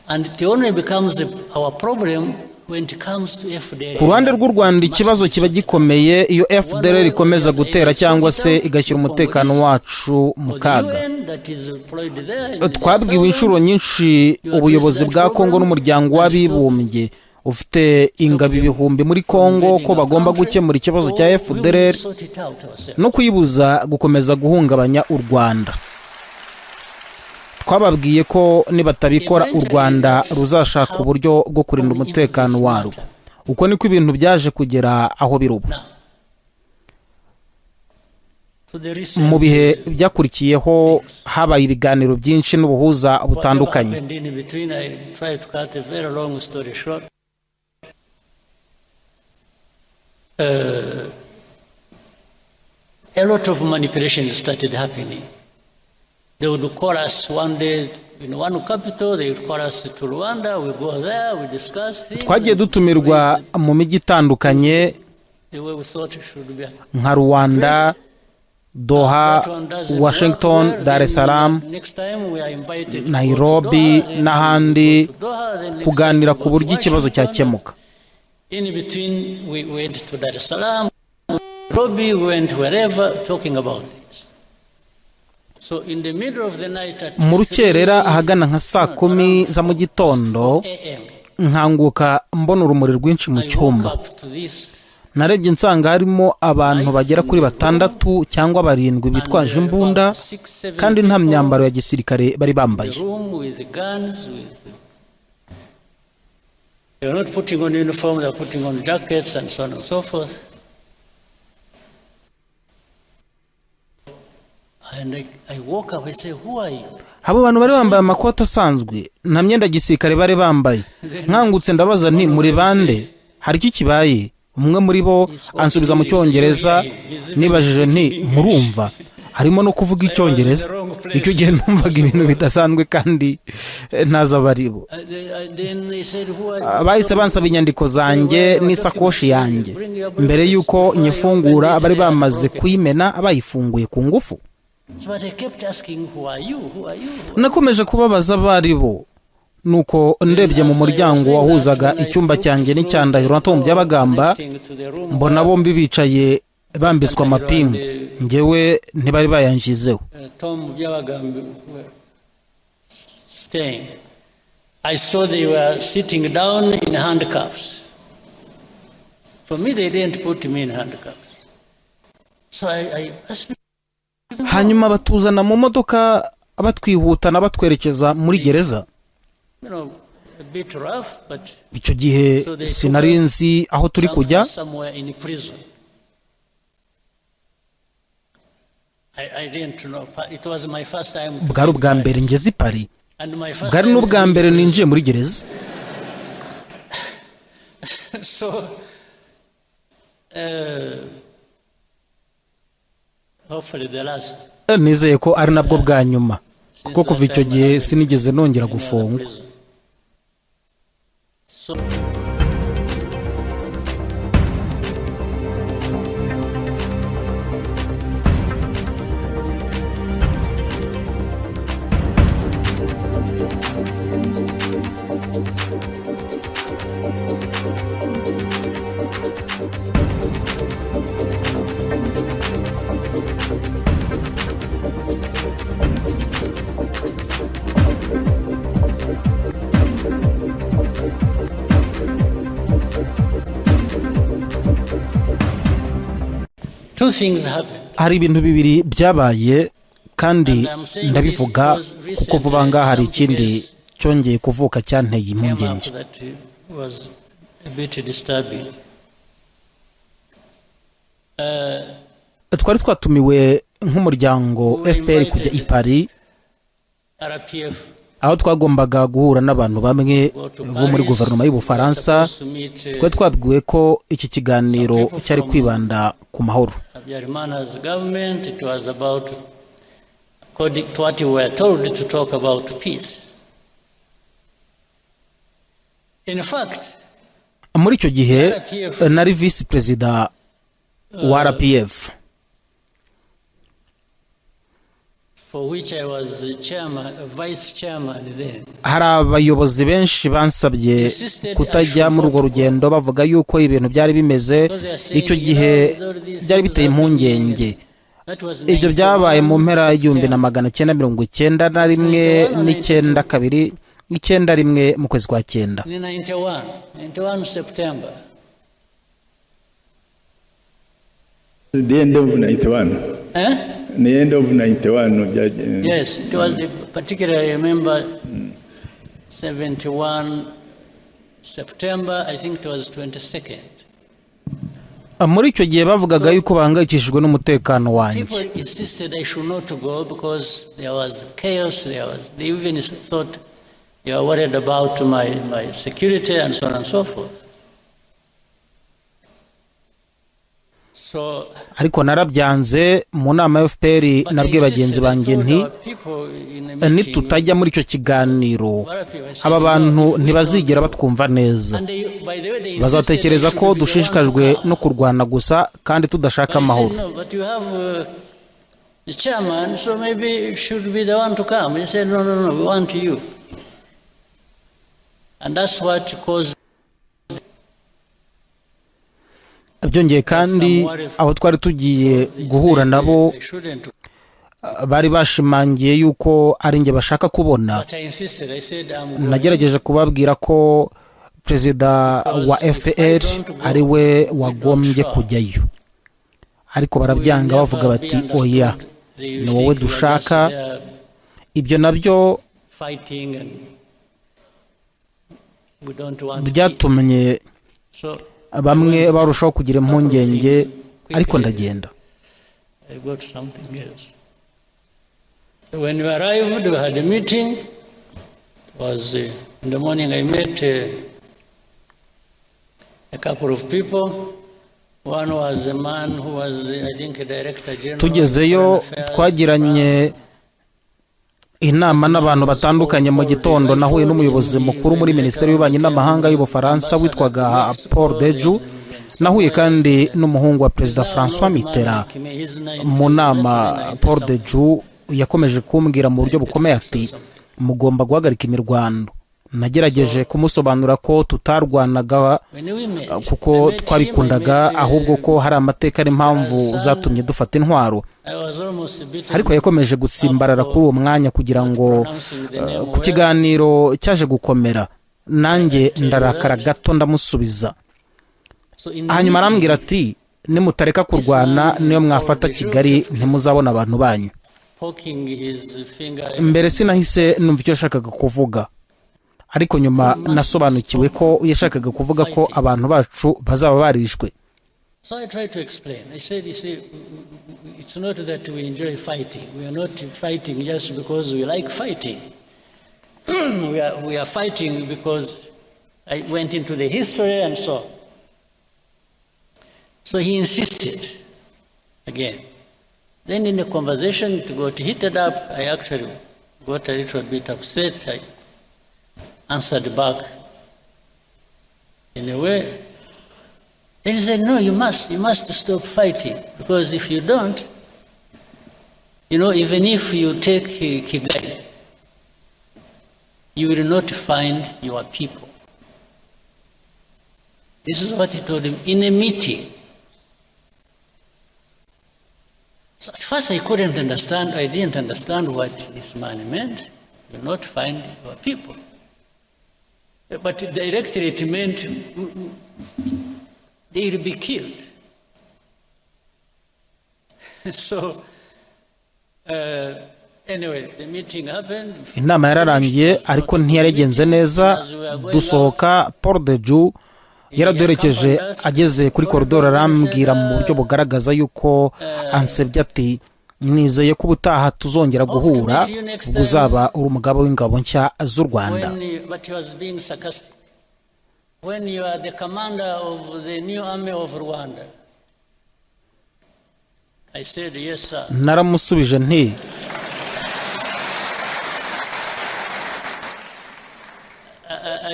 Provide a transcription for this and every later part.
And it only becomes our problem when it comes to FDLR. Ku ruhande rw'u Rwanda ikibazo kiba gikomeye iyo FDLR ikomeza gutera cyangwa se igashyira umutekano wacu mu kaga. Twabwiwe inshuro nyinshi ubuyobozi bwa Kongo n'umuryango w'abibumbye ufite ingabo ibihumbi muri Kongo ko bagomba gukemura ikibazo cya FDLR no kuyibuza gukomeza guhungabanya u Rwanda. Twababwiye ko nibatabikora u Rwanda ruzashaka uburyo bwo kurinda umutekano warwo. Uko niko ibintu byaje kugera aho biruba. Mu bihe byakurikiyeho habaye ibiganiro byinshi n'ubuhuza butandukanye. A lot of manipulations started happening. They would call us one day in one capital, they would call us to Rwanda, we go there, we discuss things. Twagiye dutumirwa mu mijyi itandukanye nka Rwanda, Doha, Washington, Dar es Salaam, Nairobi n'ahandi kuganira ku buryo ikibazo cyakemuka. In between we went to Dar es Salaam, Nairobi, we went wherever talking about this. So in the middle of the night at mu rukerera ahagana nka saa 10 za mu gitondo nkanguka mbona urumuri rwinshi mu cyumba. Narebye nsanga harimo abantu bagera kuri 6 cyangwa 7 bitwaje imbunda kandi nta myambaro ya gisirikare bari bambaye. They are not putting on uniform, they are putting on jackets and so on and so forth. And I walk up, I say, who are you? Abo bantu bari bambaye amakoti asanzwe nta myenda gisirikare bari bambaye. Nkangutse ndabaza nti muri bande, hari iki kibaye? Umwe muri bo ansubiza mu cyongereza, nibajije nti murumva harimo no kuvuga icyongereza. Icyo gihe numvaga ibintu bidasanzwe kandi ntaza baribo. Bahise bansaba inyandiko zanjye n'isakoshi yanjye mbere yuko nyifungura bari bamaze kuyimena abayifunguye ku ngufu. Nakomeje kubabaza baribo, nuko ndebye mu muryango wahuzaga icyumba cyanjye n'icyandahiro Tom by'abagamba, mbona bombi bicaye bambitswe amapingu, ngewe ntibari bayanjizeho. Tom by'abagamba staying. I saw they were sitting down in handcuffs. For me they didn't put me in handcuffs. So I asked. Hanyuma batuzana mu modoka abatwihuta nabatwerekeza muri gereza. Icyo gihe sinari nzi aho turi kujya. Bwari ubwa mbere ngeze i Paris. Bwari n'ubwa mbere ninjiye muri gereza. Nizeye ko ari nabwo bwa nyuma, kuko kuva icyo gihe sinigeze nongera gufungwa. Two things happened. Hari ibintu bibiri byabaye kandi ndabivuga kuko vuba ngaha hari ikindi cyongeye kuvuka cyanteye impungenge. Twari twatumiwe nk'umuryango FPR kujya i Paris, aho twagombaga guhura n'abantu bamwe bo muri guverinoma y'Ubufaransa. Twe twabwiwe ko iki kiganiro cyari kwibanda ku mahoro. It was about, according to what we were told, to talk about peace. In fact, muri icyo gihe nari vice perezida wa RPF. for which I was chairman, vice chairman then. hari abayobozi benshi bansabye kutajya muri urwo rugendo bavuga yuko ibintu byari bimeze icyo gihe byari biteye impungenge. Ibyo byabaye mu mpera y'1991 9/2 mu kwezi kwa 9. 91 September. The end of 91. The end of 91. Yes, it was particularly, I remember 71 September, I think it was 22nd. Muri icyo gihe bavugaga yuko bahangayikishijwe n'umutekano wanjye. People insisted I should not go because there was chaos, they even thought you are worried about my security and so on and so forth. So, ariko narabyanze mu nama ya FPR nabwiye bagenzi banjye nti nitutajya muri icyo kiganiro aba bantu ntibazigera batwumva neza, bazatekereza ko dushishikajwe no kurwana gusa kandi tudashaka amahoro. The chairman, so maybe it should be the one to come. He said, no, we want you. And that's what caused. Byongeye kandi aho twari tugiye guhura nabo bari bashimangiye yuko ari nge bashaka kubona. Nagerageje kubabwira ko perezida wa FPR ari we wagombye kujyayo, ariko barabyanga bavuga bati oya, ni wowe dushaka. Ibyo nabyo byatumye bamwe barushaho kugira impungenge, ariko ndagenda. When we arrived, we had a meeting. It was in the morning. I met a couple of people. One was a man who was, I think, a director general. Tugezeyo twagiranye inama n'abantu batandukanye. Mu gitondo nahuye n'umuyobozi mukuru muri Minisiteri y'Ububanyi n'Amahanga y'Ubufaransa witwaga Produit. Nahuye kandi n'umuhungu wa Perezida François Mitterrand. Mu nama Produit yakomeje kumbwira mu buryo bukomeye ati mugomba guhagarika imirwano. Nagerageje kumusobanura ko tutarwanaga kuko twabikundaga, ahubwo ko hari amateka n'impamvu zatumye dufata intwaro. Ariko yakomeje gutsimbarara kuri uwo mwanya kugira ngo ku kiganiro cyaje gukomera. Nanjye ndarakara gato ndamusubiza. Hanyuma arambwira ati nimutareka kurwana niyo mwafata Kigali ntimuzabona abantu banyu. Mbere sinahise numva icyo yashakaga kuvuga, ariko nyuma nasobanukiwe ko yashakaga kuvuga ko abantu bacu bazaba barishwe. So I tried to explain. I said, you see, it's not that we enjoy fighting. We are not fighting just because we like fighting. we are fighting because I went into the history and so on. So he insisted again. Then in the conversation, it got heated up. I actually got a little bit upset. I answered back in a way. Then he said, no, you must stop fighting, because if you don't, even if you take Kigali, you will not find your people. This is what he told him in a meeting. So at first I couldn't understand, I didn't understand what this man meant. You will not find your people. But directly it meant they will be killed. So, anyway, the meeting happened. Inama yararangiye ariko ntiyaregenze neza. Dusohoka Produit yaraduherekeje, ageze kuri koridoro arambwira mu buryo bugaragaza yuko ansebye ati nizeye ko ubutaha tuzongera guhura ubwo uzaba uri umugabo w'ingabo nshya z'u Rwanda. When you are the commander of the new army of Rwanda. I said, yes, sir. Naramusubije nti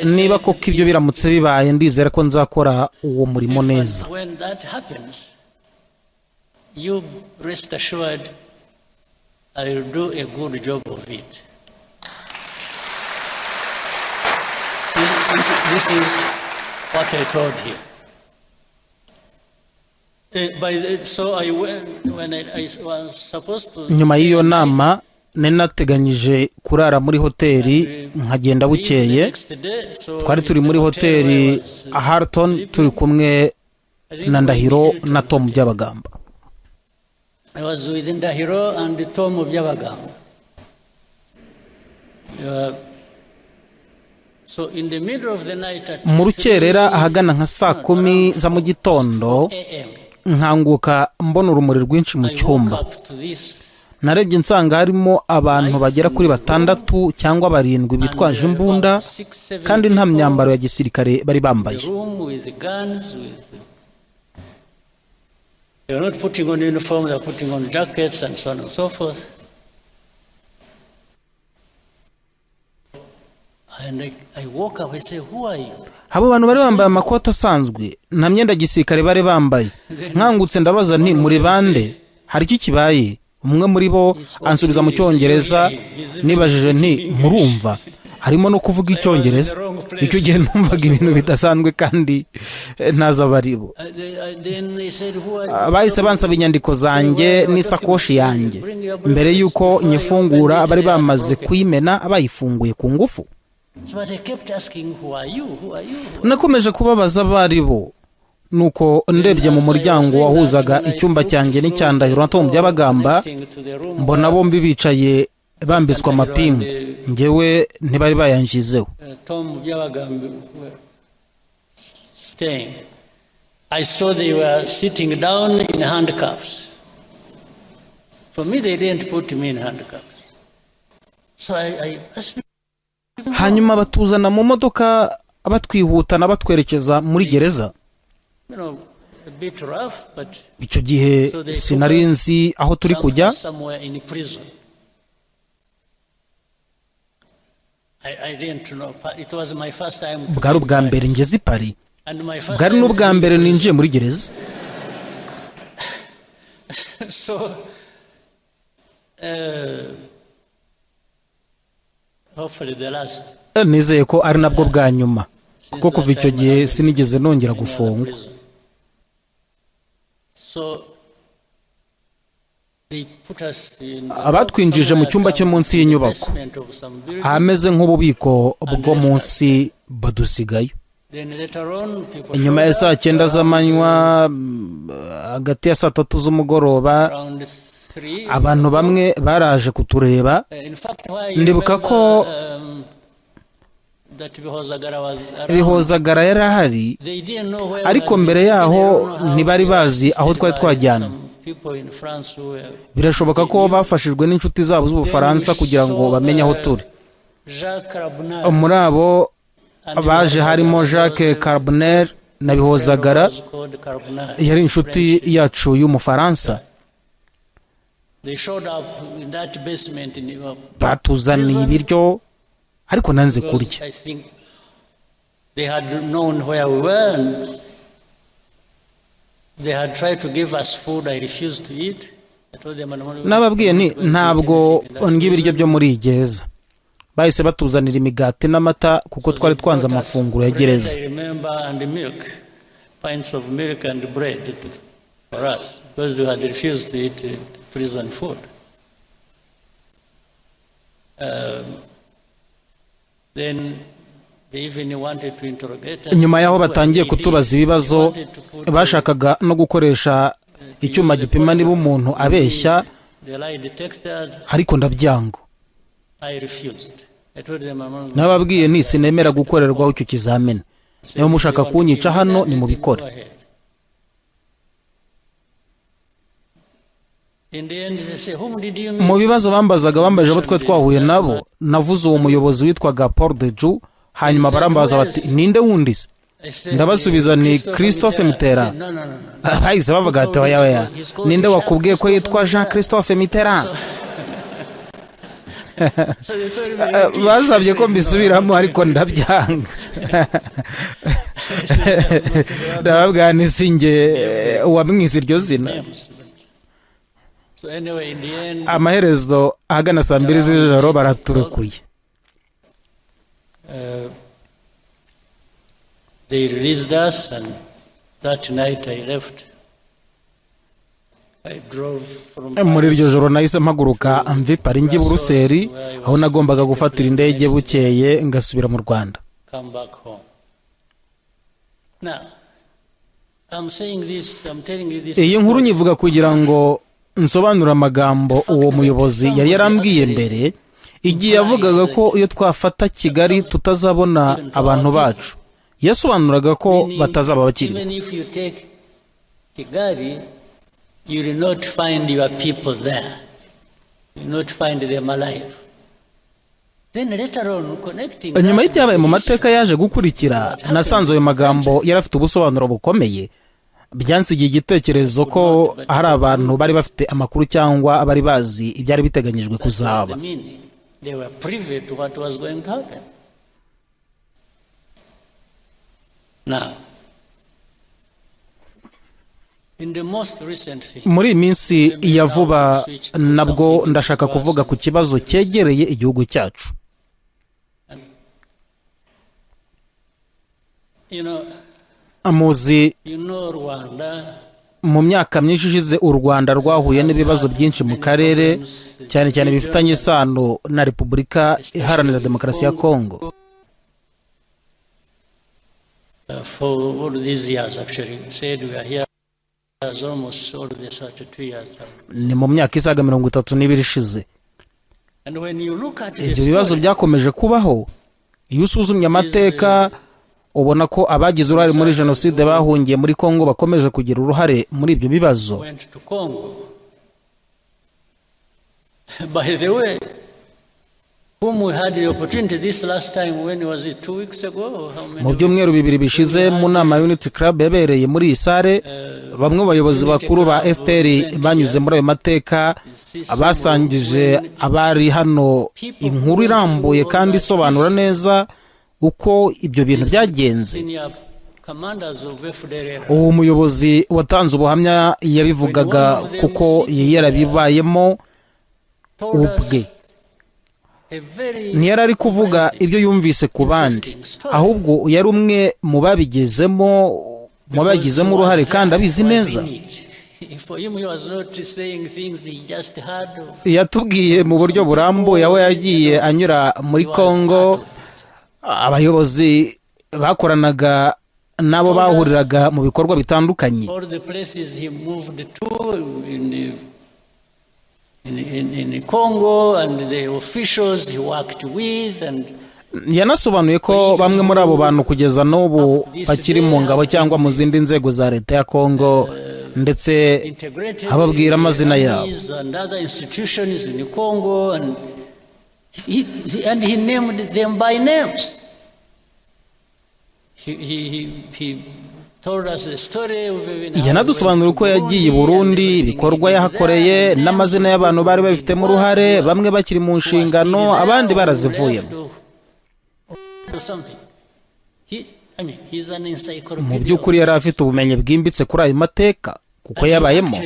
niba koko ibyo biramutse bibaye ndizera ko nzakora uwo murimo neza. When that happens, you rest assured I will do a good job of it. This is what I told him. So I went, when I was supposed to... nyuma y'iyo nama nari nateganyije kurara muri hoteli nkagenda bukeye. Twari turi muri hoteli Harton turi kumwe na Ndahiro na Tom Byabagamba. I was with Ndahiro and Tom Byabagamba. So in the middle of the night at mu rukerera ahagana nka saa 10 za mu gitondo nkanguka mbona urumuri rwinshi mu cyumba. Narebye nsanga harimo abantu bagera kuri 6 cyangwa 7 bitwaje imbunda kandi nta myambaro ya gisirikare bari bambaye. They are not putting on uniforms, they are putting on jackets and so on and so forth. And I woke up, I say, who are you? Abo bantu bari bambaye amakoti asanzwe nta myenda gisirikare bari bambaye. Nkangutse ndabaza nti muri bande, hari iki kibaye? Umwe muri bo ansubiza mu cyongereza, nibajije nti murumva harimo no kuvuga icyongereza. Icyo gihe numvaga ibintu bidasanzwe kandi ntaza baribo. Bahise bansaba inyandiko zanjye n'isakoshi yanjye mbere yuko nyifungura bari bamaze kuyimena abayifunguye ku ngufu. Nakomeje kubabaza baribo, nuko ndebye mu muryango wahuzaga icyumba cyanjye n'icyandahiro na Tom Byabagamba mbona bombi bicaye bambitswe amapingu, ngewe ntibari bayanjizeho. Tom Byabagamba staying. I saw they were sitting down in handcuffs. For me, they didn't put me in handcuffs. So I asked me. Hanyuma batuzana mu modoka abatwihuta n'abatwerekeza muri gereza. Icyo gihe sinari nzi aho turi kujya. Bwari ubwa mbere ngeze i Paris. Bwari n'ubwa mbere ninjiye muri gereza. Nizeye ko ari nabwo bwa nyuma, kuko kuva icyo gihe sinigeze nongera gufungwa. Abatwinjije mu cyumba cyo munsi y'inyubako hameze nk'ububiko bwo munsi badusigayo. Inyuma ya saa 9 z'amanywa hagati ya saa 3 z'umugoroba abantu bamwe baraje kutureba. Ndibuka ko Bihozagara yari ahari, ariko mbere yaho ntibari bazi aho twari twajyana. Birashoboka ko bafashijwe n'inshuti zabo z'Ubufaransa kugira ngo bamenye aho turi. Muri abo baje harimo Jacques Carbonel na Bihozagara, yari inshuti yacu y'Umufaransa. Batuzaniye ibiryo ariko nanze kurya. They had known where we were and they had tried to give us food. I refused to eat. Nababwiye ni ntabwo ndya ibiryo byo muri gereza. Bahise batuzanira imigati n'amata kuko twari twanze amafunguro ya gereza. Pints of milk and bread for us because we had refused to eat prison food. Then they even wanted to interrogate us. Nyuma yaho batangiye kutubaza ibibazo, bashakaga no gukoresha icyuma gipima niba umuntu abeshya, ariko ndabyanga. Nababwiye nti sinemera gukorerwaho icyo kizamini. Niba mushaka kunyica hano ni mubikore. Mu bibazo bambazaga bambaje abo twe twahuye nabo, navuze uwo muyobozi witwaga Produit, hanyuma barambaza bati ninde wundi se? Ndabasubiza ni Christophe Mitterrand. Bahise bavuga ati oya, ninde wakubwiye ko yitwa Jean Christophe Mitterrand? Basabye ko mbisubiramo ariko ndabyanga. Ndababwira ni sinjye wamwise iryo zina. So anyway, in the end, amaherezo ahagana saa 2 z'ijoro baraturekuye. They released us, and that night I left. I drove from muri iryo joro nahise mpaguruka mvi Paris njye Buruseli, aho nagombaga gufatira indege bukeye ngasubira mu Rwanda. Come back home. Now, I'm saying this, I'm telling you this. Iyi nkuru nyivuga kugira ngo nsobanura amagambo uwo muyobozi yari yarambwiye mbere, igihe yavugaga ko iyo twafata Kigali tutazabona abantu bacu. Yasobanuraga ko batazaba bakiri. Even if you take Kigali, you will not find your people there. You will not find them alive. Then later on, connecting. Nyuma y'ibyabaye mu mateka yaje gukurikira, nasanze ayo magambo yarafite ubusobanuro bukomeye. Byansigiye igitekerezo ko hari abantu bari bafite amakuru cyangwa abari bazi ibyari biteganyijwe kuzaba. They were privy to what was going to happen. Now, in the most recent thing, muri iyi minsi ya vuba nabwo ndashaka kuvuga ku kibazo cyegereye igihugu cyacu. Amuzi Rwanda, mu myaka myinshi ishize u Rwanda rwahuye n'ibibazo byinshi mu karere, cyane cyane bifitanye isano na Repubulika Iharanira Demokarasi ya Kongo. For all these years, actually, said we are here as almost all the 32 years. Ni mu myaka isaga 32 ishize. And when you look at ibyo bibazo byakomeje kubaho, iyo usuzumye amateka ubona ko abagize uruhare muri jenoside bahungiye muri Kongo bakomeje kugira uruhare muri ibyo bibazo. By the way, whom we had the opportunity this last time, when was it, 2 weeks ago? Mu byumweru bibiri bishize mu nama Unity Club yabereye muri Isare, bamwe bayobozi bakuru ba FPR banyuze muri ayo mateka abasangije abari hano inkuru irambuye kandi isobanura neza uko ibyo bintu byagenze. Uwo muyobozi watanze ubuhamya yabivugaga kuko yarabibayemo ubwe. Ntiyari ari kuvuga ibyo yumvise ku bandi, ahubwo yari umwe mu babigezemo uruhare kandi abizi neza. Yatubwiye mu buryo burambuye aho yagiye anyura muri Kongo, abayobozi bakoranaga nabo bahuriraga mu bikorwa bitandukanye. In Congo, and the officials he worked with, and yanasobanuye ko bamwe muri abo bantu kugeza n'ubu bakiri mu ngabo cyangwa mu zindi nzego za leta ya Kongo, ndetse ababwira amazina yabo. And other institutions in Congo, and he named them by names. He told us the story of yanadusobanura uko yagiye i Burundi, ibikorwa yahakoreye n'amazina y'abantu bari babifitemo uruhare, bamwe bakiri mu nshingano abandi barazivuyemo. Mu by'ukuri yari afite ubumenyi bwimbitse kuri ayo mateka kuko yabayemo.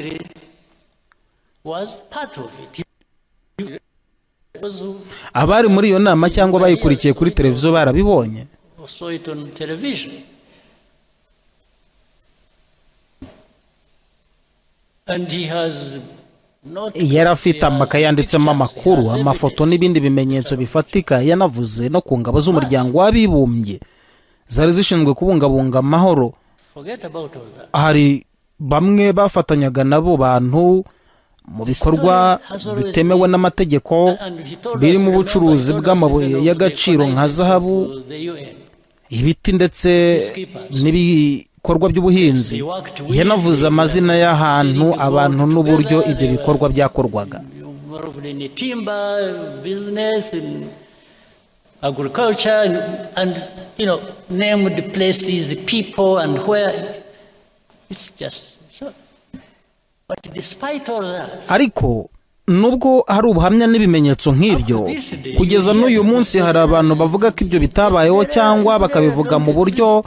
Abari muri iyo nama cyangwa bayikurikiye kuri televiziyo barabibonye. Yari afite amakaye yanditsemo amakuru, amafoto n'ibindi bimenyetso bifatika. Yanavuze no ku ngabo z'umuryango w'abibumbye zari zishinzwe kubungabunga amahoro. Hari bamwe bafatanyaga nabo bantu mu bikorwa bitemewe n'amategeko birimo ubucuruzi bw'amabuye y'agaciro nka zahabu, ibiti ndetse n'ibikorwa by'ubuhinzi. Yanavuze amazina y'ahantu, abantu n'uburyo ibyo bikorwa byakorwaga. Agriculture and named places, people, and where. It's just so. But despite all that, ariko nubwo hari ubuhamya n'ibimenyetso nk'ibyo, kugeza n'uyu munsi hari abantu bavuga ko ibyo bitabayeho cyangwa bakabivuga mu buryo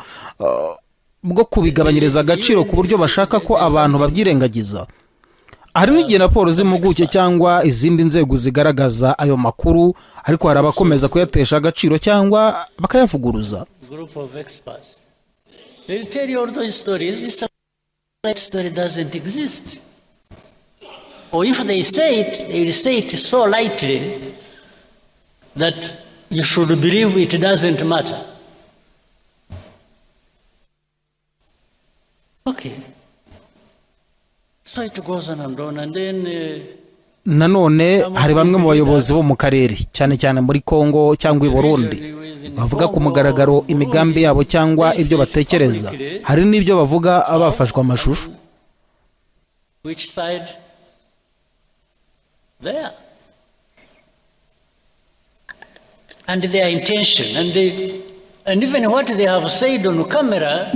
bwo kubigabanyiriza agaciro ku buryo bashaka ko abantu babyirengagiza. hari n'igihe raporo z'impuguke cyangwa izindi nzego zigaragaza ayo makuru ariko hari abakomeza kuyatesha agaciro cyangwa bakayavuguruza. Group of experts. They'll tell you all those stories. That story doesn't exist. Or if they say it, they will say it so lightly that you should believe it doesn't matter. Okay. So it goes on and then nanone hari bamwe mu bayobozi bo mu karere cyane cyane muri Kongo cyangwa i Burundi bavuga ku mugaragaro imigambi yabo cyangwa ibyo batekereza. Hari n'ibyo bavuga abafashwe amashusho. Which side? There. And their intention and even what they have said on camera,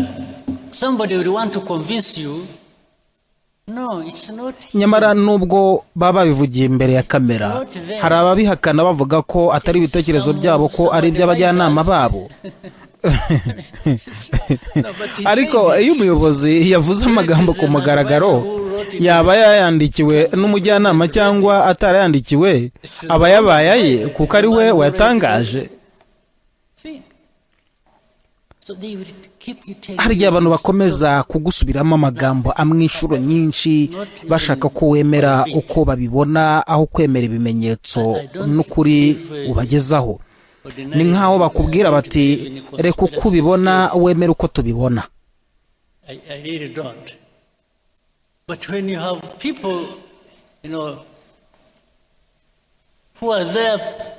somebody will want to convince you. No, it's not. Nyamara nubwo baba bivugiye imbere ya kamera, hari ababihakana bavuga ko atari ibitekerezo byabo, ko ari iby'abajyanama babo. Ariko iyo umuyobozi yavuze amagambo ku mugaragaro, yaba yayandikiwe n'umujyanama cyangwa atarayandikiwe, aba yabaye kuko ari we wayatangaje. Hari abantu bakomeza kugusubiramo amagambo amwe inshuro nyinshi bashaka ko wemera uko babibona aho kwemera ibimenyetso n'ukuri ubagezaho. Ni nkaho bakubwira bati reka uko ubibona wemera uko tubibona. I really don't. But when you have people, who are there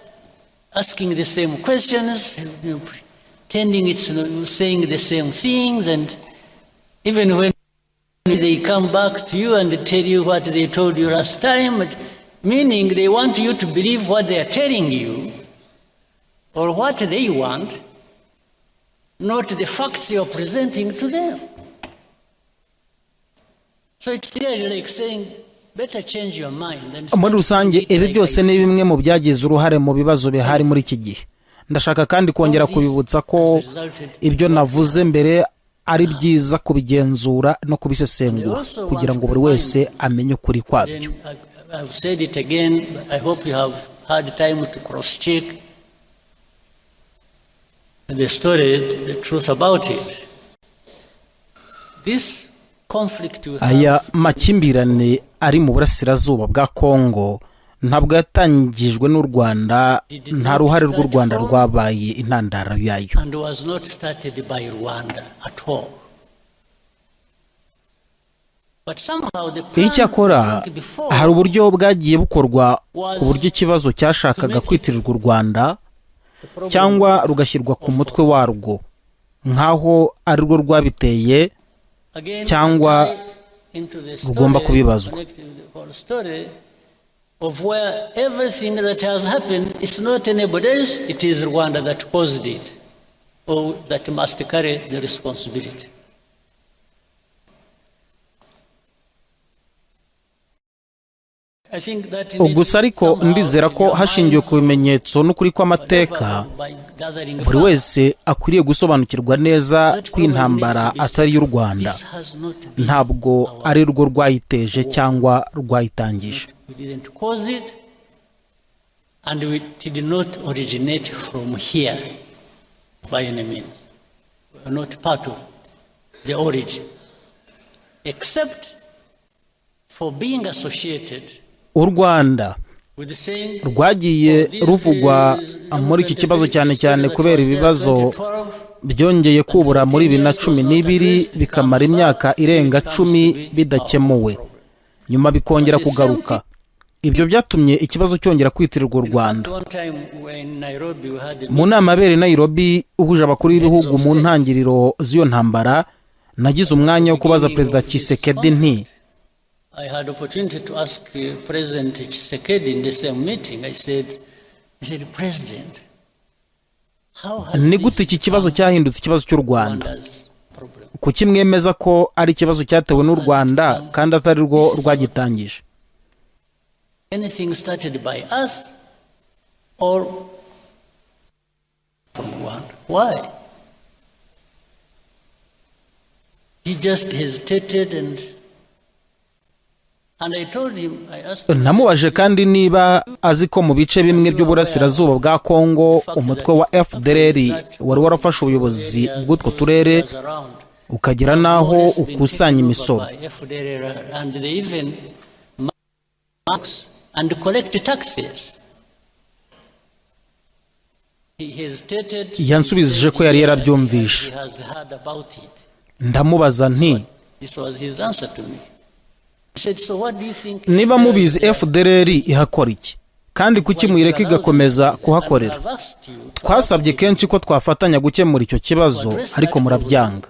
asking the same questions, pretending it's saying the same things, and even when they come back to you and tell you what they told you last time, meaning they want you to believe what they are telling you, or what they want, not the facts you are presenting to them. So it's really like saying, better change your mind. Muri rusange ibi byose ni bimwe mu byagize uruhare mu bibazo bihari muri iki gihe. Ndashaka kandi kongera kubibutsa ko ibyo navuze mbere ari byiza kubigenzura no kubisesengura kugira ngo buri wese amenye ukuri kwabyo. I've said it again. I hope you have had time to cross check the story, the truth about it. This conflict with aya makimbirane ari mu burasirazuba bwa Kongo ntabwo yatangijwe n'u Rwanda, nta ruhare rw'u Rwanda rwabaye intandaro yayo. And was not started by Rwanda at all. But somehow the plan icyakora hari uburyo bwagiye bukorwa ku buryo ikibazo cyashakaga kwitirirwa u Rwanda cyangwa rugashyirwa ku mutwe warwo nkaho ari rwo rwabiteye cyangwa rugomba kubibazwa. Of where everything that has happened is not anybody else, it is Rwanda that caused it, or that must carry the responsibility. Gusa ariko ndizera ko hashingiwe ku bimenyetso n'ukuri kw'amateka buri wese akwiriye gusobanukirwa neza ko intambara atari y'u Rwanda, ntabwo ari rwo rwayiteje cyangwa rwayitangije. We didn't cause it, and we did not originate from here by any means. We are not part of the origin, except for being associated. U Rwanda rwagiye ruvugwa muri iki kibazo cyane cyane kubera ibibazo byongeye kubura muri 2012 bikamara imyaka irenga 10 bidakemuwe, nyuma bikongera kugaruka. Ibyo byatumye ikibazo cyongera kwitirirwa u Rwanda. Mu nama yabereye Nairobi uhuje abakuru b'ibihugu mu ntangiriro z'iyo ntambara, nagize umwanya wo kubaza Perezida Tshisekedi nti I had opportunity to ask President Tshisekedi in the same meeting. I said, President, how has ni gute iki kibazo cyahindutse ikibazo cy'u Rwanda? Kuki mwemeza ko ari ikibazo cyatewe n'u Rwanda kandi atari rwo rwagitangije? Anything started by us or from Rwanda? Why? He just hesitated and namubaje kandi niba azi ko mu bice bimwe by'uburasirazuba bwa Kongo umutwe wa FDLR wari warafashe ubuyobozi bw'utwo turere ukagira naho ukusanya imisoro yansubizije ko yari yarabyumvishe. Ndamubaza nti niba mubizi FDLR ihakora iki kandi kuki muyireka igakomeza kuhakorera? Twasabye kenshi ko twafatanya gukemura icyo kibazo ariko murabyanga.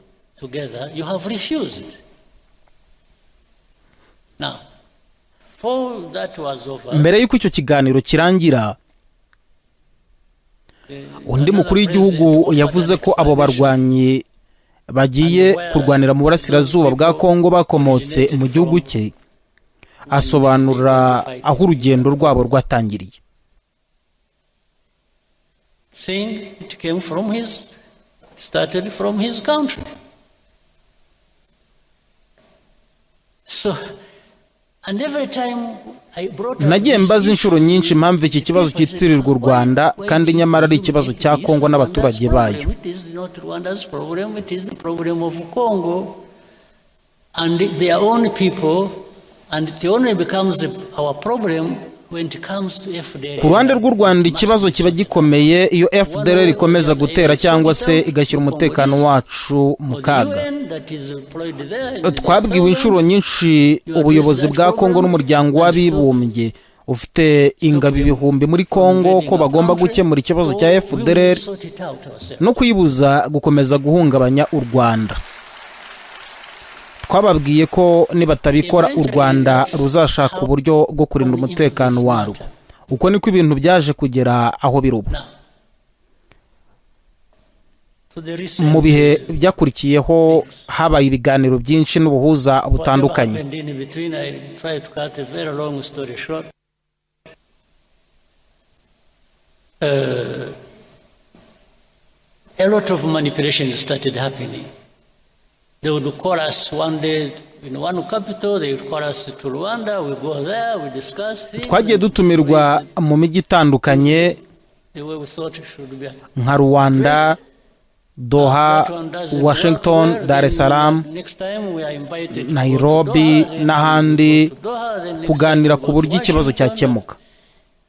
Mbere y'uko icyo kiganiro kirangira, undi mukuru w'igihugu yavuze ko abo barwanyi bagiye kurwanira mu burasirazuba bwa Kongo bakomotse mu gihugu cye, asobanura aho urugendo rwabo rwatangiriye. Nagiye mbaza inshuro nyinshi impamvu iki kibazo cyitirirwa u Rwanda kandi nyamara ari ikibazo cya Kongo n'abaturage bayo. Ku ruhande rw'u Rwanda ikibazo kiba gikomeye iyo FDLR ikomeza gutera cyangwa se igashyira umutekano wacu mu kaga. Twabwiwe inshuro nyinshi ubuyobozi bwa Kongo n'umuryango w'abibumbye ufite ingabo ibihumbi muri Kongo ko bagomba gukemura ikibazo cya FDLR no kuyibuza gukomeza guhungabanya u Rwanda. Twababwiye ko nibatabikora u Rwanda ruzashaka uburyo bwo kurinda umutekano warwo. Uko niko ibintu byaje kugera aho biruba. Mu bihe byakurikiyeho habaye ibiganiro byinshi n'ubuhuza butandukanye. A lot of manipulations started happening. They would call us one day in one capital, they would call us to Rwanda, we go there, we discuss things. Twagiye dutumirwa mu mijyi itandukanye nka Rwanda, Doha, Washington, Dar es Salaam, Nairobi n'ahandi kuganira ku buryo ikibazo cyakemuka.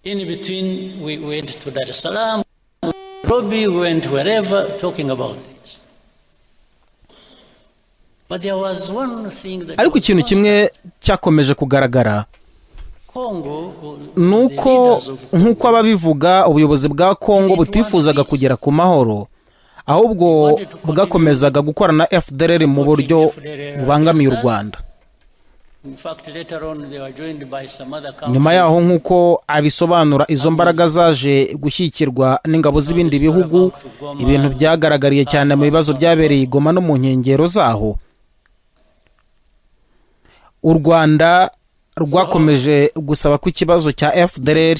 In between we went to Dar es Salaam, Nairobi, we went wherever talking about this. Ariko ikintu kimwe cyakomeje kugaragara nuko nk'uko ababivuga ubuyobozi bwa Kongo butifuzaga kugera ku mahoro, ahubwo bwakomezaga gukorana na FDLR mu buryo bubangamiye u Rwanda. Nyuma yaho nk'uko abisobanura, izo mbaraga zaje gushyikirwa n'ingabo z'ibindi bihugu, ibintu byagaragariye cyane mu bibazo byabereye i Goma no mu nkengero zaho. U Rwanda rwakomeje gusaba ko ikibazo cya FDLR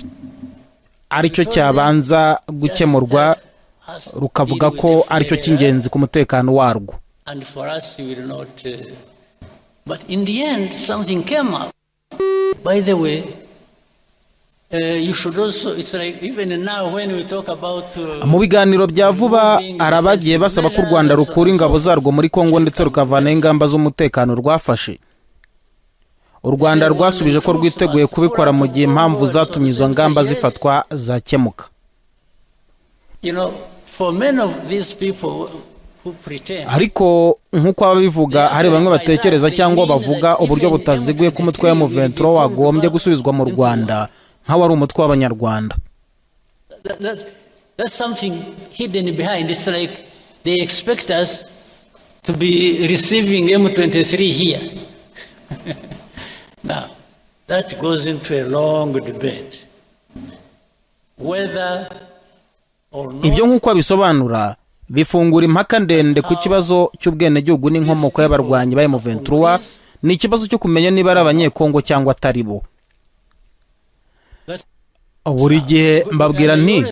aricyo cyabanza gukemurwa, rukavuga ko aricyo cy'ingenzi ku mutekano warwo. But in the end, something came up. By the way, you should also, it's like even now when we talk about mu biganiro bya vuba arabagiye basaba ko u Rwanda rukura ingabo zarwo muri Kongo ndetse rukavana ingamba z'umutekano rwafashe. U Rwanda rwasubije ko rwiteguye kubikora mu gihe impamvu zatumye izo ngamba zifatwa zakemuka. You know, for many of these people ariko nk'uko ababivuga hari bamwe batekereza cyangwa bavuga uburyo butaziguye ko umutwe wa M23 wagombye gusubizwa mu Rwanda nk'aho ari umutwe w'Abanyarwanda. That's something hidden behind. It's like they expect us to be receiving M23 here. Now, that goes into a long debate. Whether or not. Ibyo nk'uko abisobanura bifungura impaka ndende ku kibazo cy'ubwenegihugu n'inkomoko y'abarwanyi ba M23. Ni ikibazo cyo kumenya niba ari abanyekongo cyangwa atari bo. Buri gihe mbabwira nti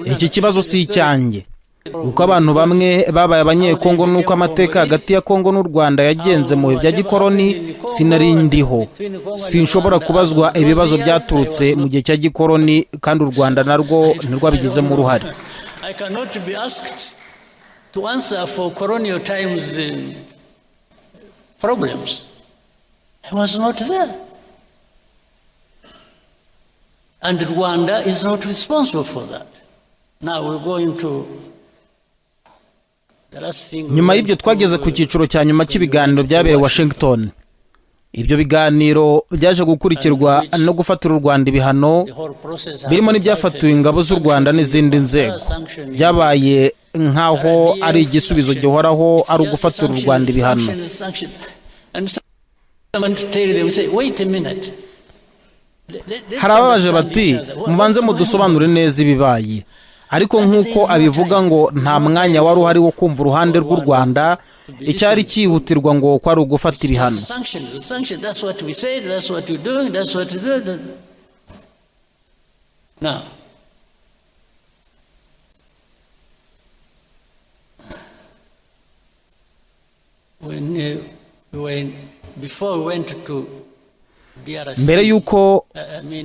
iki kibazo si icyanjye, uko abantu bamwe babaye abanyekongo n'uko amateka hagati ya Kongo n'u Rwanda yagenze mu bihe bya gikoroni sinari ndiho. Sinshobora kubazwa ibibazo byaturutse mu gihe cya gikoroni kandi u Rwanda narwo ntirwabigizemo uruhare. I cannot be asked to answer for colonial times problems. I was not there. And Rwanda is not responsible for that. Now we're going to the last thing. Nyuma y'ibyo twageze ku cyiciro cya nyuma cy'ibiganiro byabereye Washington. Ibyo biganiro byaje gukurikirwa no gufatira u Rwanda ibihano birimo n'ibyafatiwe ingabo z'u Rwanda n'izindi nzego. Byabaye nkaho ari igisubizo gihoraho ari ugufatira u Rwanda ibihano. Hari abaje bati mubanze mudusobanure neza ibibaye, ariko nk'uko abivuga ngo nta mwanya wari uhari wo kumva uruhande rw'u Rwanda, icyari cyihutirwa ngo kwari ugufata ibihano. Now, before we went to mbere yuko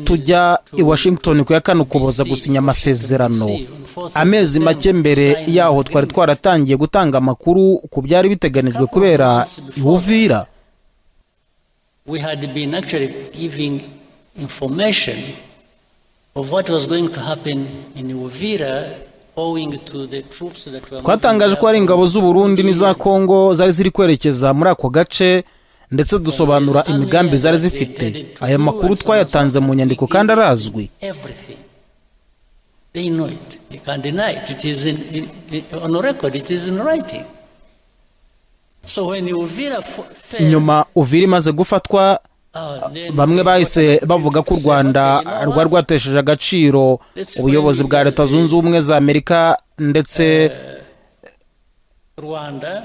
tujya i Washington ku ya kane Ukuboza gusinya amasezerano, amezi make mbere yaho twari twaratangiye gutanga amakuru ku byari biteganijwe kubera Uvira. We had been actually giving information of what was going to happen in Uvira owing to the troops that were. Twatangaje ko ari ingabo z'u Burundi n'iza Kongo zari ziri kwerekeza muri ako gace, ndetse dusobanura imigambi zari zifite. Aya makuru twayatanze mu nyandiko kandi arazwi. They know it. You can't deny it. It is on record. It is in writing. So when Uvira fell, nyuma Uvira imaze gufatwa, bamwe bahise bavuga ko u Rwanda rwari rwatesheje agaciro ubuyobozi bwa Leta Zunze Ubumwe za Amerika, ndetse Rwanda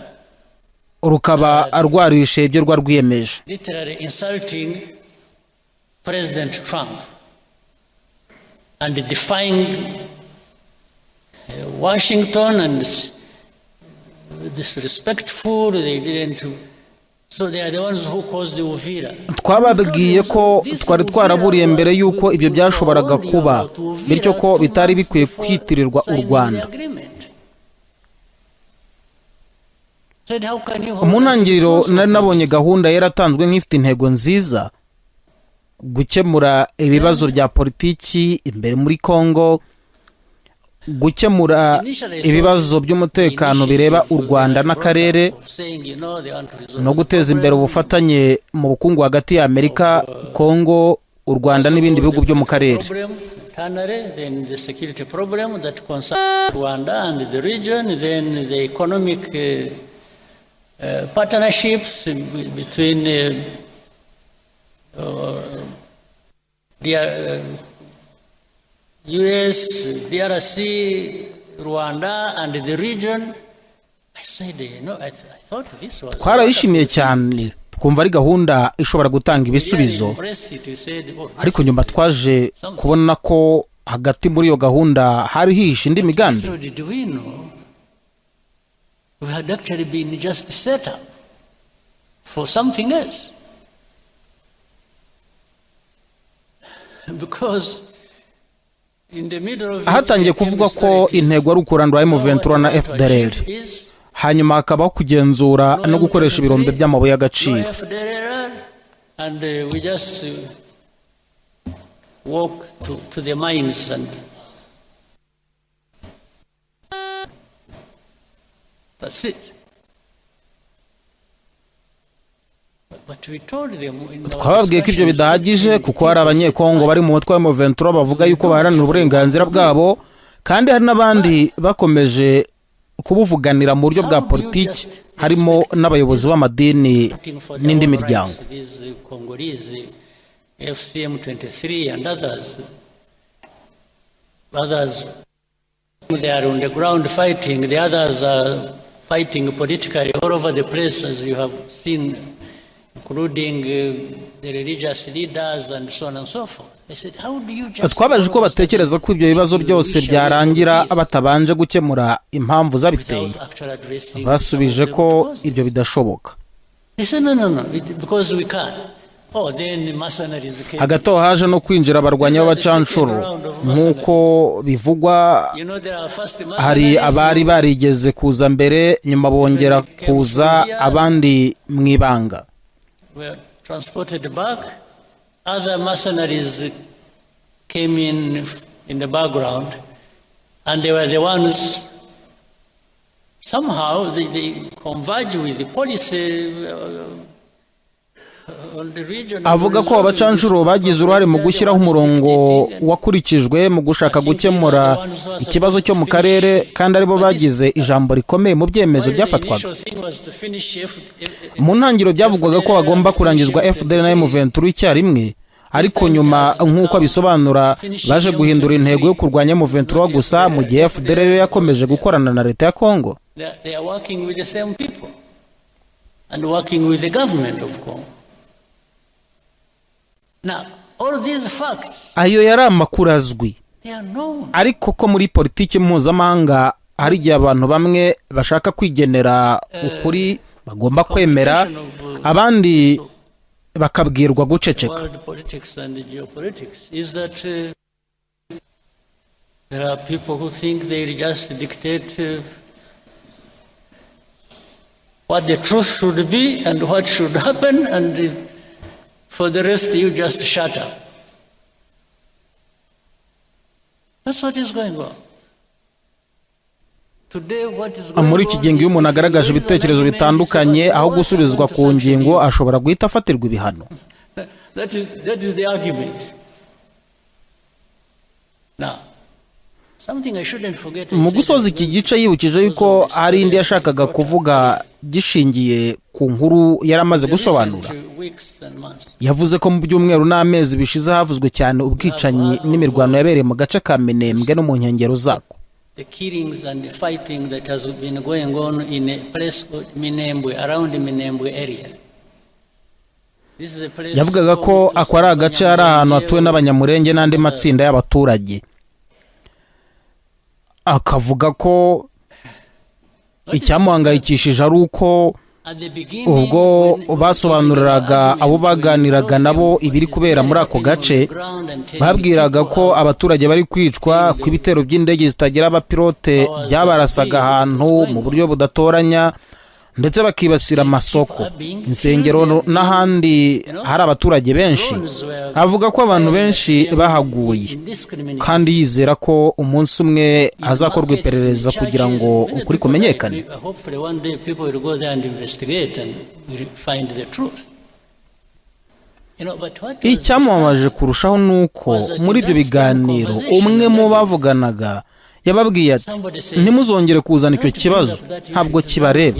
rukaba rwarishe ibyo rwiyemeje. literally insulting President Trump and defying Washington and disrespectful. They didn't. So they are the ones who caused the Uvira. Twababwiye ko twari twaraburiye mbere yuko ibyo byashoboraga kuba, bityo ko bitari bikwiye kwitirirwa u Rwanda. Mu ntangiriro nari nabonye gahunda yaratanzwe nk'ifite intego nziza: gukemura ibibazo bya politiki imbere muri Kongo, gukemura ibibazo by'umutekano bireba u Rwanda n'akarere, no guteza imbere ubufatanye mu bukungu hagati ya Amerika, Kongo, u Rwanda n'ibindi bihugu byo mu karere. Then the security problem that concerns Rwanda and the region, then the economic partnerships between US, DRC, Rwanda and the region. I said, I thought this was. Twarayishimiye cyane, twumva ari gahunda ishobora gutanga ibisubizo, ariko nyuma twaje kubona ko hagati muri iyo gahunda hari hihishe indi migambi. We had actually been just set up for something else. Because in the middle of hatangiye kuvugwa ko intego ari ukurandura M23 na FDLR, hanyuma hakabaho kugenzura no gukoresha ibirombe by'amabuye y'agaciro. And we just walk to the mines and that's it. Twababwiye ko ibyo bidahagije kuko hari abanyekongo bari mu mutwe wa M23 bavuga yuko baharanira uburenganzira bwabo, kandi hari n'abandi bakomeje kubuvuganira mu buryo bwa politiki, harimo n'abayobozi b'amadini n'indi miryango. M23 and others they are on the ground fighting. The others are fighting politically all over the place, as you have seen including the religious leaders and so on and so forth. I said, how do you just twabaje ko batekereza ko ibyo bibazo byose byarangira batabanje gukemura impamvu zabiteye. Basubije ko ibyo bidashoboka. They said, no, because we can't. Oh, then mercenaries came. Hagati aho haje no kwinjira abarwanya b'abacanshuro nk'uko bivugwa. Hari abari barigeze kuza mbere, nyuma bongera kuza abandi mu ibanga. Were transported back. Other mercenaries came in the background, and they were the ones. Somehow they converge with the police. Avuga ko abacanshuro bagize uruhare mu gushyiraho umurongo wakurikijwe mu gushaka gukemura ikibazo cyo mu karere, kandi aribo bagize ijambo rikomeye mu byemezo byafatwaga. Mu ntangiriro byavugwaga ko bagomba kurangizwa FDLR na M23 icyarimwe, ariko nyuma nk'uko abisobanura baje guhindura intego yo kurwanya M23 gusa, mu gihe FDLR yo yakomeje gukorana na leta ya Congo. They are working with the same people and working with the government of Congo. Now, all these facts, ayo yari amakuru azwi, they are known. Ariko ko muri politiki mpuzamahanga hari igihe abantu bamwe bashaka kwigenera ukuri bagomba kwemera, abandi bakabwirwa guceceka. World politics and geopolitics is that there are people who think they just dictate what the truth should be and what should happen, and for the rest you just shut up. That's what is going on. Today, what is going muri iki gihe iyo umuntu agaragaje ibitekerezo bitandukanye aho gusubizwa ku ngingo ashobora guhita afatirwa ibihano. That is the argument. Now, something I shouldn't forget. Mu gusoza iki gice yibukije yuko hari indi yashakaga kuvuga gishingiye ku nkuru yaramaze gusobanura. Yavuze ko mu byumweru n'amezi bishize havuzwe cyane ubwicanyi n'imirwano yabereye mu gace ka Minembwe no mu nkengero zako. The killings and the fighting that has been going on in a place called Minembwe, around the Minembwe area. This is a place. Yavugaga ko akwara agace ari ahantu hatuwe n'abanyamurenge n'andi matsinda y'abaturage. Akavuga ko icyamuhangayikishije ari uko ubwo basobanuriraga abo baganiraga nabo ibiri kubera muri ako gace, babwiraga ko abaturage bari kwicwa, ku ibitero by'indege zitagira abapilote byabarasaga ahantu mu buryo budatoranya, ndetse bakibasira amasoko, insengero n'ahandi hari abaturage benshi. Avuga ko abantu benshi bahaguye, kandi yizera ko umunsi umwe hazakorwa iperereza kugira ngo ukuri kumenyekane. Icyamubabaje kurushaho nuko muri ibyo biganiro umwe mu bavuganaga yababwiye ati, ntimuzongere kuzana icyo kibazo, ntabwo kibareba.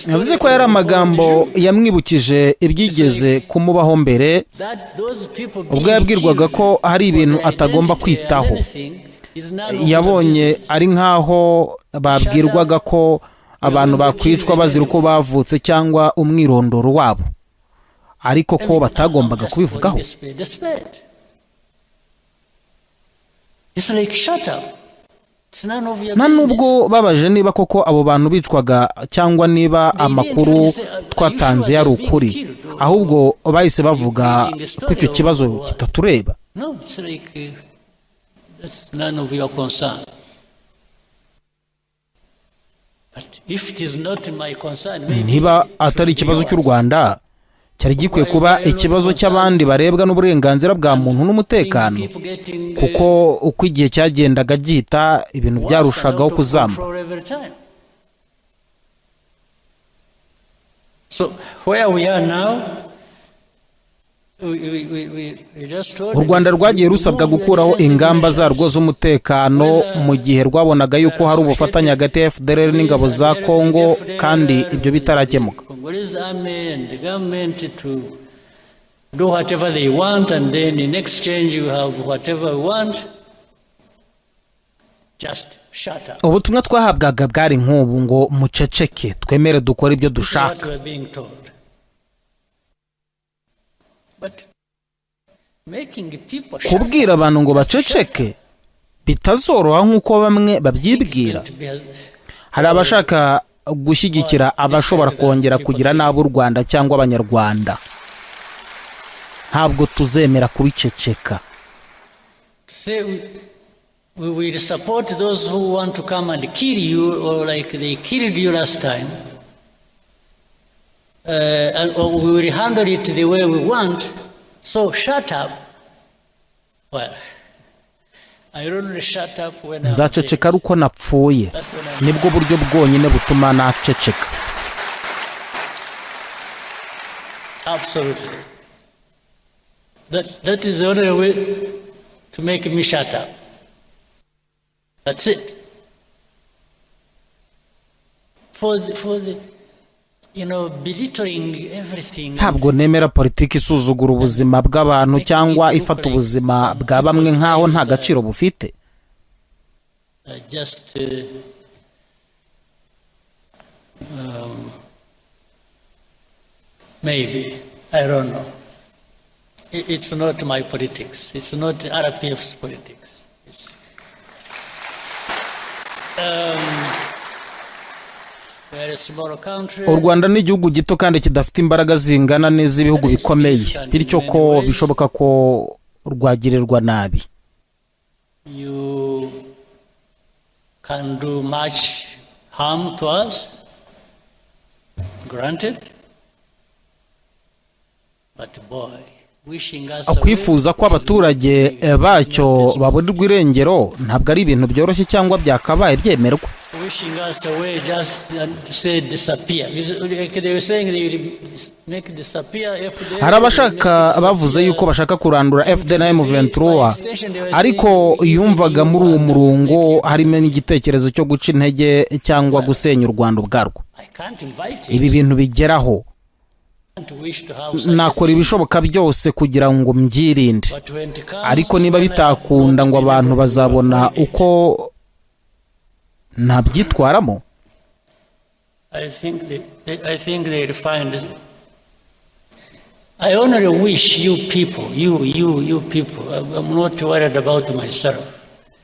Yavuze ko yari amagambo yamwibukije ibyigeze kumubaho mbere, ubwo yabwirwaga ko hari ibintu atagomba kwitaho. Yabonye ari nk'aho babwirwaga ko abantu bakwicwa bazira uko bavutse cyangwa umwirondoro wabo, ariko ko batagombaga kubivugaho. Nta nubwo babaje niba koko abo bantu bicwaga cyangwa niba amakuru twatanze yari ukuri, ahubwo bahise bavuga ko icyo kibazo kitatureba. Niba atari ikibazo cy'u Rwanda, cyari gikwiye kuba ikibazo cy'abandi barebwa n'uburenganzira bwa muntu n'umutekano, kuko uko igihe cyagendaga gihita ibintu byarushagaho kuzamba. So where we are now, u Rwanda rwagiye rusabwa gukuraho ingamba zarwo z'umutekano mu gihe rwabonaga yuko hari ubufatanye hagati ya FDLR n'ingabo za Congo, kandi ibyo bitarakemuka. Do whatever they want, and then in exchange you have whatever we want. just shut up. ubutumwa twahabwaga bwari nk'ubu ngo muceceke twemere dukora ibyo This is what dushaka. we are being told. But making people shut kubwira abantu ngo baceceke bitazoroha nk'uko bamwe babyibwira. up is hari abashaka gushyigikira abashobora kongera kugira nabi u Rwanda cyangwa abanyarwanda. ntabwo tuzemera kubiceceka. say we will support those who want to come and kill you, or like they killed you last time, or we will handle it the way we want, so shut up. Well, I only shut up when I'm nzaceceka ari uko napfuye. That's when I'm nibwo buryo bwonyine butuma naceceka. absolutely. That is the only way to make me shut up. That's it. For the belittling everything. ntabwo nemera politiki isuzugura ubuzima bw'abantu cyangwa ifata ubuzima bwa bamwe nk'aho nta gaciro bufite. Just maybe, I don't know. It's not my politics. It's not RPF's politics. We're a small country. u Rwanda ni igihugu gito kandi kidafite imbaraga zingana n'iz'ibihugu bikomeye, bityo ko bishoboka ko rwagirirwa nabi. You can do much harm to us, granted, but boy, wishing us away, kwifuza ko abaturage bacyo baburirwa irengero ntabwo ari ibintu byoroshye cyangwa byakabaye byemerwa. wishing us away just to say disappear. They were saying they will make disappear FDLR. hari abashaka bavuze yuko bashaka kurandura FDLR na M23, ariko yumvaga muri uwo murongo harimo n'igitekerezo cyo guca intege cyangwa gusenya u Rwanda ubwarwo. I can't invite ibi it. bintu bigeraho I can't wish to have such a nakora thing. ibishoboka byose kugira ngo mbyirinde, But when it comes, ariko niba when I bitakunda have ngo not been abantu able to bazabona avoid it, uko ntabyitwaramo. I think they'll find. I only wish you people, you people, I'm not worried about myself.